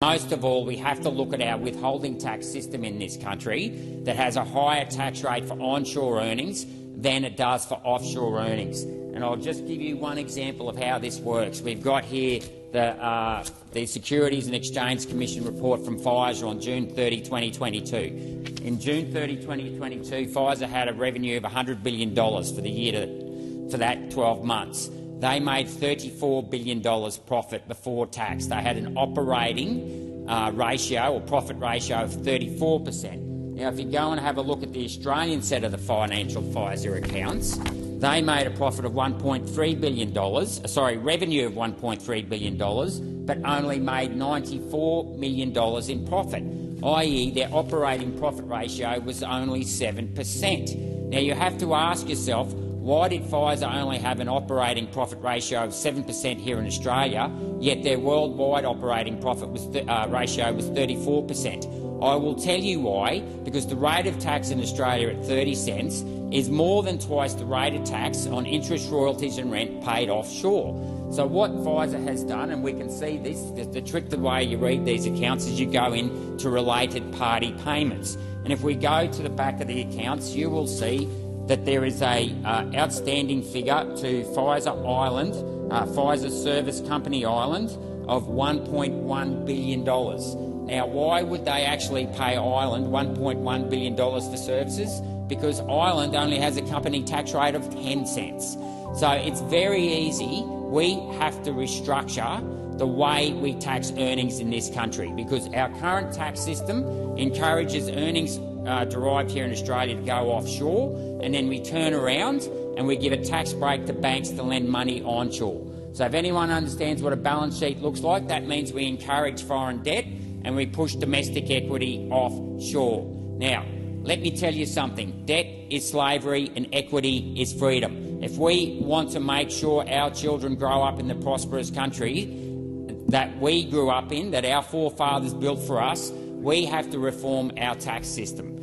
Most of all, we have to look at our withholding tax system in this country that has a higher tax rate for onshore earnings than it does for offshore earnings. And I'll just give you one example of how this works. We've got here the Securities and Exchange Commission report from Pfizer on June 30, 2022. In June 30, 2022, Pfizer had a revenue of $100 billion for that 12 months. They made $34 billion profit before tax. They had an operating ratio or profit ratio of 34%. Now, if you go and have a look at the Australian set of the financial Pfizer accounts, they made a profit of $1.3 billion, revenue of $1.3 billion, but only made $94 million in profit, i.e. their operating profit ratio was only 7%. Now, you have to ask yourself, why did Pfizer only have an operating profit ratio of 7% here in Australia, yet their worldwide operating profit ratio was 34%? I will tell you why, because the rate of tax in Australia at 30 cents is more than twice the rate of tax on interest, royalties and rent paid offshore. So what Pfizer has done, and we can see this, the trick the way you read these accounts is you go into related party payments. And if we go to the back of the accounts, you will see that there is a outstanding figure to Pfizer Ireland, Pfizer Service Company Ireland, of $1.1 billion. Now, why would they actually pay Ireland $1.1 billion for services? Because Ireland only has a company tax rate of 10 cents. So it's very easy. We have to restructure the way we tax earnings in this country, because our current tax system encourages earnings derived here in Australia to go offshore, and then we turn around and we give a tax break to banks to lend money onshore. So if anyone understands what a balance sheet looks like, that means we encourage foreign debt and we push domestic equity offshore. Now, let me tell you something. Debt is slavery and equity is freedom. If we want to make sure our children grow up in the prosperous country that we grew up in, that our forefathers built for us, we have to reform our tax system.